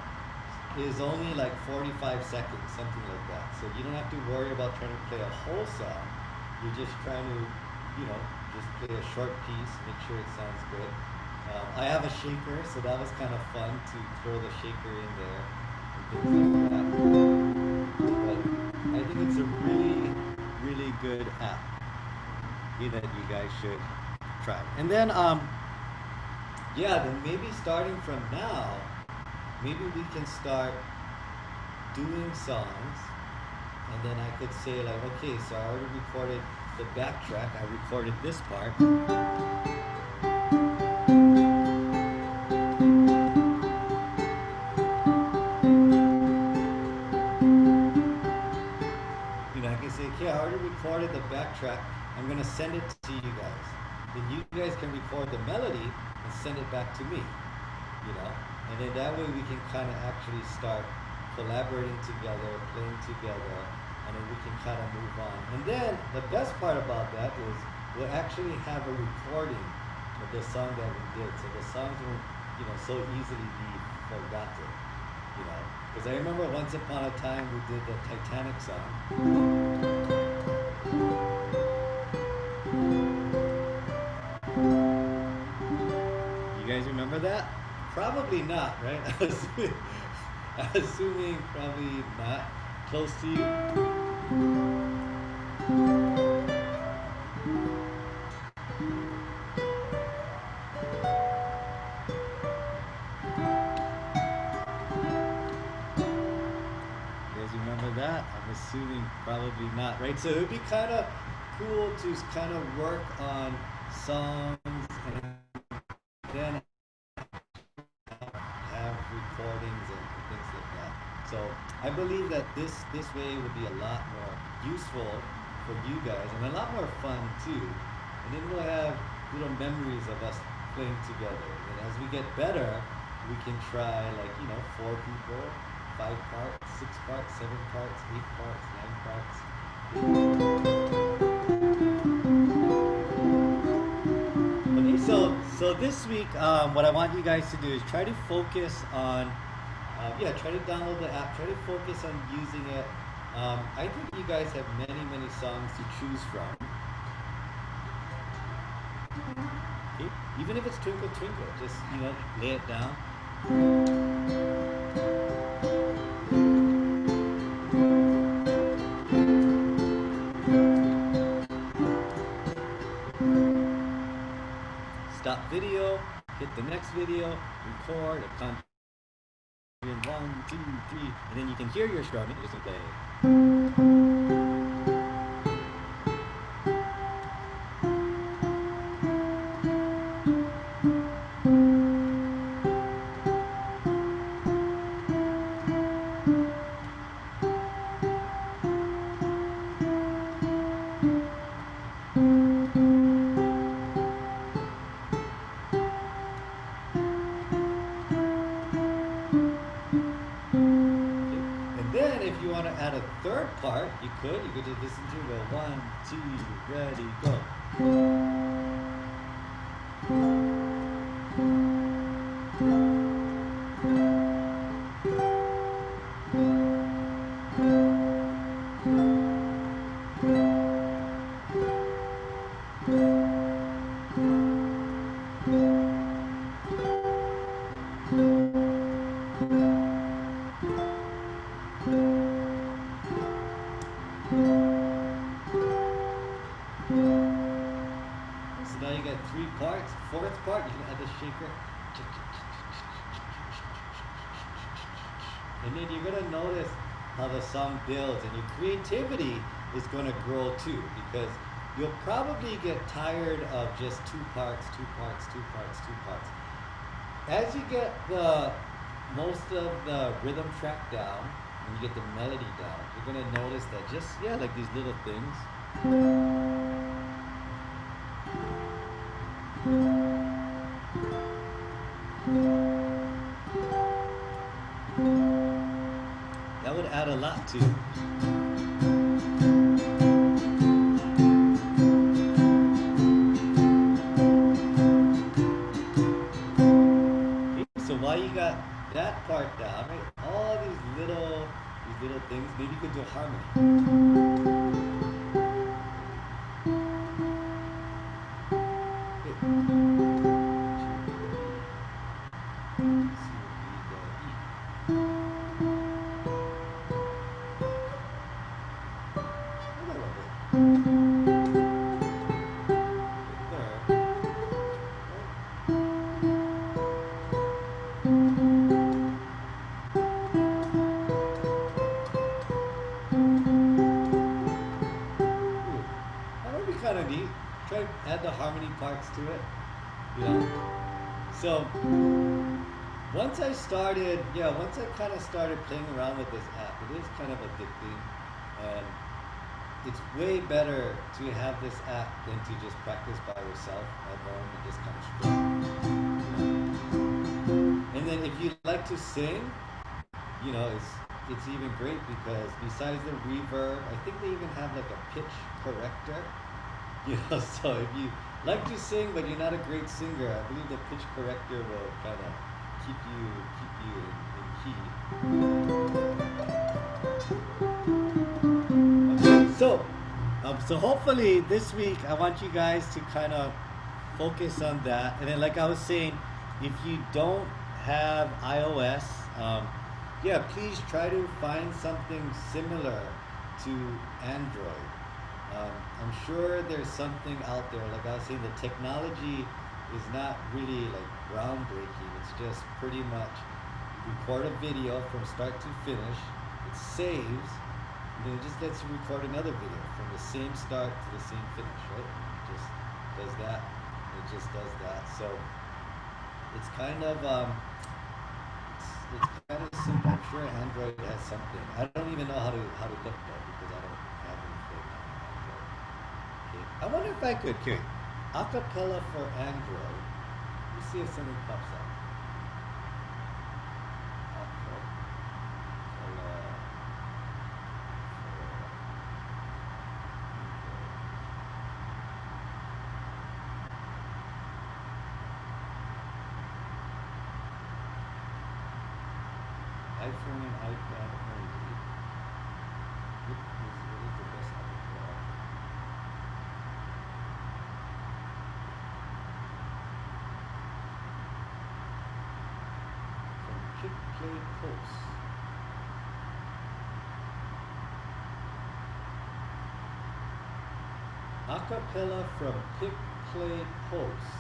is only like 45 seconds, something like that. So you don't have to worry about trying to play a whole song. You're just trying to, just play a short piece, make sure it sounds good. I have a shaker, so that was kind of fun to throw the shaker in there and things like that. But I think it's a really, really good app that you guys should try. And then, then maybe starting from now, maybe we can start doing songs, and then I could say like, okay, so I already recorded the backtrack, I recorded this part. I can say, okay, I already recorded the backtrack, I'm gonna send it to you guys. Then you guys can record the melody and send it back to me, and then that way we can kind of actually start collaborating together, playing together, and then we can kind of move on. And then the best part about that is we'll actually have a recording of the song that we did, so the songs won't, so easily be forgotten, Because I remember once upon a time we did the Titanic song. You guys remember that? Probably not, right? Assuming probably not. Close to you. That? I'm assuming probably not, right? So it would be kind of cool to kind of work on songs and then have recordings and things like that. So I believe that this way would be a lot more useful for you guys and a lot more fun too. And then we'll have little memories of us playing together. And as we get better, we can try 4 people, 5 parts, 6 parts, 7 parts, 8 parts, 9 parts. Okay, so this week, what I want you guys to do is try to focus on, try to download the app, try to focus on using it. I think you guys have many songs to choose from. Okay? Even if it's Twinkle Twinkle, just, lay it down. Stop video, hit the next video, record, a count in 1, 2, 3, and then you can hear your strumming. Just play. Add a third part, you could just listen to it, go 1, 2, ready, go. So now you got 3 parts. 4th part, you can add the shaker. And then you're gonna notice how the song builds, and your creativity is gonna grow too, because you'll probably get tired of just 2 parts, 2 parts, 2 parts, 2 parts. As you get the most of the rhythm track down, and you get the melody down, you're gonna notice that just, yeah, like these little things. That would add a lot to it. So while you got that part down, right, all these little things, maybe you could do a harmony. Kind of neat. Try to add the harmony parts to it, you know. So once I kind of started playing around with this app, it is kind of addicting, and it's way better to have this app than to just practice by yourself at home and just kind of strum. And then if you like to sing, you know, it's even great, because besides the reverb, I think they even have like a pitch corrector. You know, so if you like to sing but you're not a great singer, I believe the pitch corrector will kind of keep you in key. Okay, so hopefully this week I want you guys to kind of focus on that. And then, like I was saying, if you don't have iOS, yeah, please try to find something similar to Android. I'm sure there's something out there. Like I was saying, the technology is not really like groundbreaking. It's just pretty much record a video from start to finish. It saves, and then it just lets you record another video from the same start to the same finish, right? It just does that. It just does that. So it's kind of it's kind of simple. I'm sure Android has something. I don't even know how to look though, because I don't have anything on Android. Okay. I wonder if I could. Okay. Acapella for Android. Let me see if something pops up. iPhone and iPad only. What is the best acapella option? From Kick Play Post. Acapella from Pick Play Post.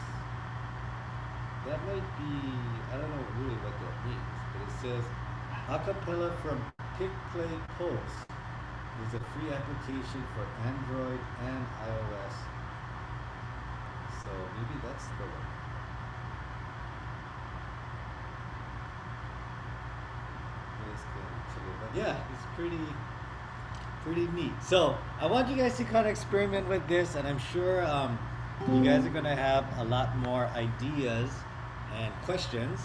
That might be, I don't know really what that means, but it says Acapella from Pick Play Post is a free application for Android and iOS. So maybe that's the one. But yeah, it's pretty neat. So I want you guys to kind of experiment with this, and I'm sure you guys are gonna have a lot more ideas and questions.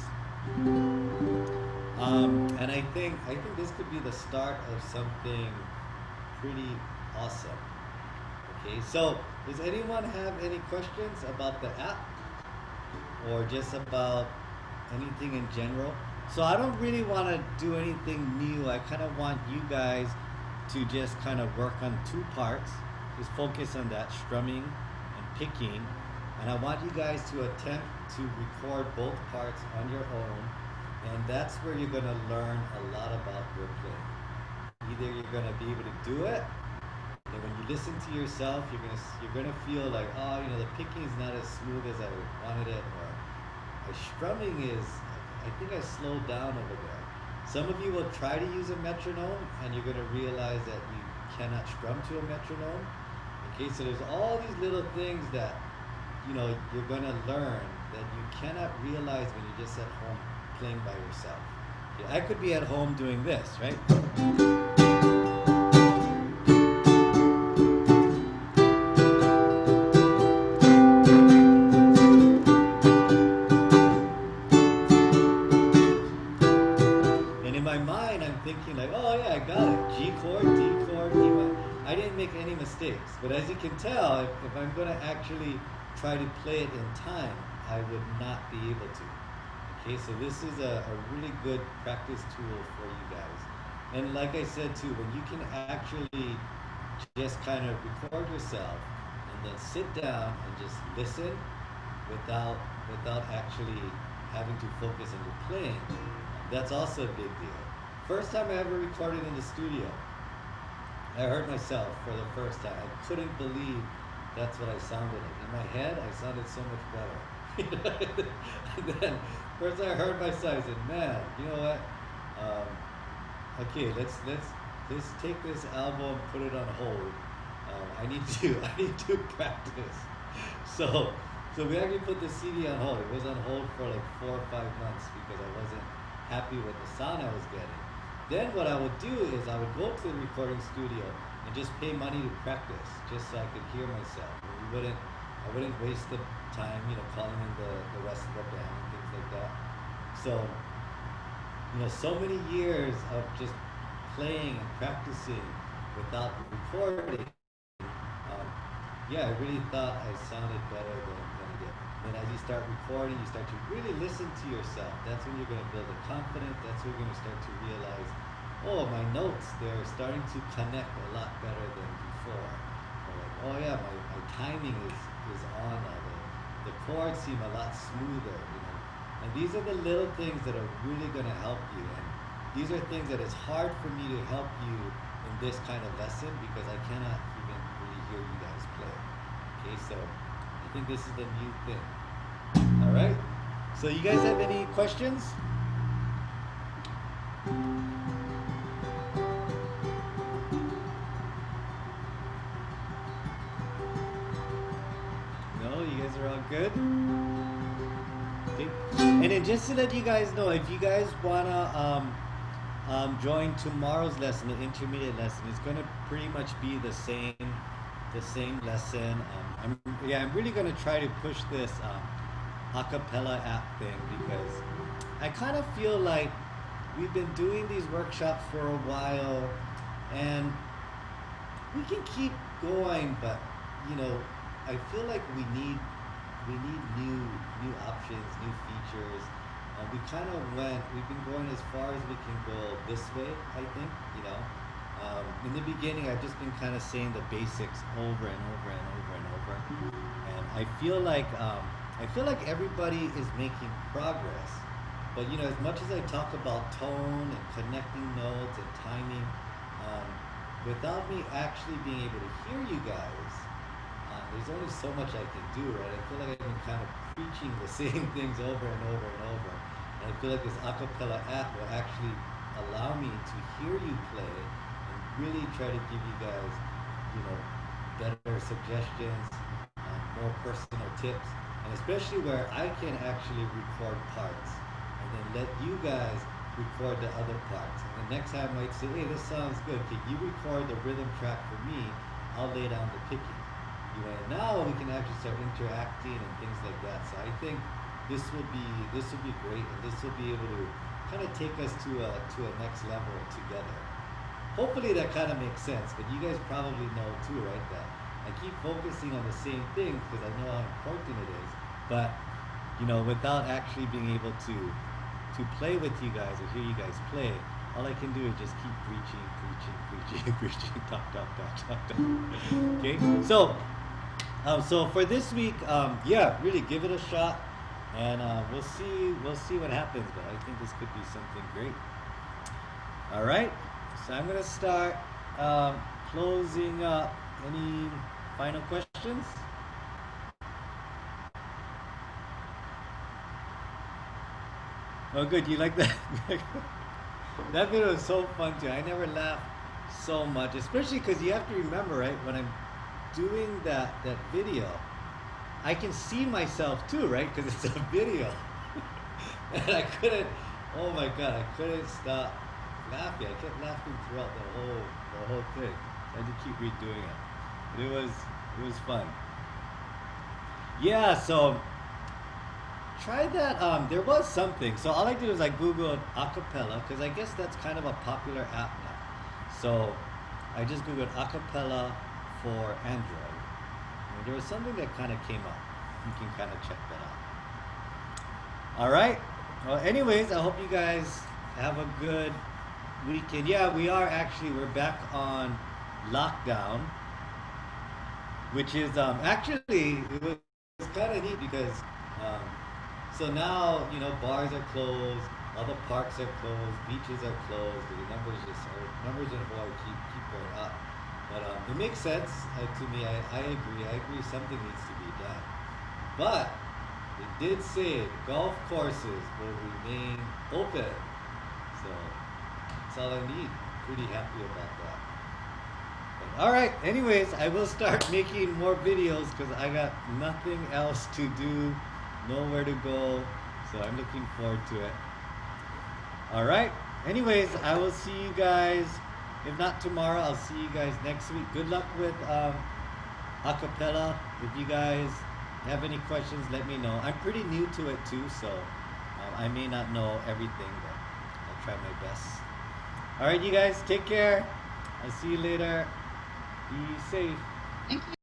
And I think this could be the start of something pretty awesome. Okay, so does anyone have any questions about the app, or just about anything in general? So I don't really want to do anything new. I kind of want you guys to just kind of work on 2 parts. Just focus on that, strumming and picking. And I want you guys to attempt to record both parts on your own. And that's where you're going to learn a lot about your playing. Either you're going to be able to do it, listen to yourself, you're gonna feel like, oh, you know, the picking is not as smooth as I wanted it, or my strumming is, I think I slowed down over there. Some of you will try to use a metronome, and you're gonna realize that you cannot strum to a metronome. Okay, so there's all these little things that, you know, you're gonna learn that you cannot realize when you're just at home playing by yourself. Okay, I could be at home doing this, right? And in my mind, I'm thinking like, oh yeah, I got it. G chord, D chord, E minor. I didn't make any mistakes. But as you can tell, if I'm gonna actually try to play it in time, I would not be able to. Okay, so this is a really good practice tool for you guys. And like I said too, when you can actually just kind of record yourself and then sit down and just listen without actually having to focus on your playing, that's also a big deal. First time I ever recorded in the studio, I heard myself for the first time. I couldn't believe that's what I sounded like. In my head, I sounded so much better. And then, first I heard myself, I said, man, you know what? Okay, let's take this album, put it on hold. I need to practice. So we actually put the CD on hold. It was on hold for like 4 or 5 months because I wasn't happy with the sound I was getting. Then what I would do is I would go to the recording studio and just pay money to practice, just so I could hear myself. And I wouldn't waste the time, you know, calling in the rest of the band and things like that. So, you know, so many years of just playing and practicing without recording. Yeah, I really thought I sounded better than I did. Then as you start recording, you start to really listen to yourself. That's when you're going to build a confidence. That's when you're going to start to realize, oh, my notes, they're starting to connect a lot better than before. Or like, oh yeah, my timing is on now. The chords seem a lot smoother, you know. And these are the little things that are really going to help you. And these are things that it's hard for me to help you in this kind of lesson because I cannot even really hear you guys play. Okay, so I think this is the new thing. All right. So you guys have any questions? No, you guys are all good. Okay. And then just to let you guys know, if you guys wanna join tomorrow's lesson, the intermediate lesson, it's gonna pretty much be the same lesson. I'm really gonna try to push this Acapella App thing because I kind of feel like we've been doing these workshops for a while and we can keep going, but you know, I feel like we need new options, new features. We've been going as far as we can go this way, I think, you know. In the beginning, I've just been kind of saying the basics over and over and over and over. And I feel like everybody is making progress. But, you know, as much as I talk about tone and connecting notes and timing, without me actually being able to hear you guys, there's only so much I can do, right? I feel like I've been kind of preaching the same things over and over and over. And I feel like this Acapella app will actually allow me to hear you play and really try to give you guys, you know, better suggestions, more personal tips, and especially where I can actually record parts and then let you guys record the other parts. And the next time I might say, hey, this sounds good. Can you record the rhythm track for me? I'll lay down the picking. You know, and now we can actually start interacting and things like that. So I think this will be great, and this will be able to kind of take us to a next level together. Hopefully that kind of makes sense, but you guys probably know too, right? That I keep focusing on the same thing because I know how important it is, but you know, without actually being able to play with you guys or hear you guys play, all I can do is just keep preaching, talk. Okay, so for this week, yeah, really give it a shot, and we'll see what happens. But I think this could be something great. All right, so I'm gonna start closing up Any final questions? Oh, good. You like that? That video was so fun too. I never laughed so much, especially because you have to remember, right? When I'm doing that video, I can see myself too, right? Because it's a video, and I couldn't. Oh my god, I couldn't stop laughing. I kept laughing throughout the whole thing. I had to keep redoing it. But it was fun. Yeah. So try that. There was something. So all I did was I googled acapella because I guess that's kind of a popular app now. So I just googled acapella for Android, and there was something that kind of came up. You can kind of check that out. All right. Well, anyways, I hope you guys have a good weekend. Yeah, we're back on lockdown, which is actually it was kind of neat because so now bars are closed, all the parks are closed, beaches are closed. The numbers in Hawaii keep going up. But it makes sense to me. I agree. I agree. Something needs to be done. But it did say golf courses will remain open. So that's all I need. Pretty happy about that. But, all right. Anyways, I will start making more videos because I got nothing else to do, nowhere to go. So I'm looking forward to it. All right. Anyways, I will see you guys. If not tomorrow, I'll see you guys next week. Good luck with acapella. If you guys have any questions, let me know. I'm pretty new to it too, so I may not know everything, but I'll try my best. All right, you guys, take care. I'll see you later. Be safe. Thank you.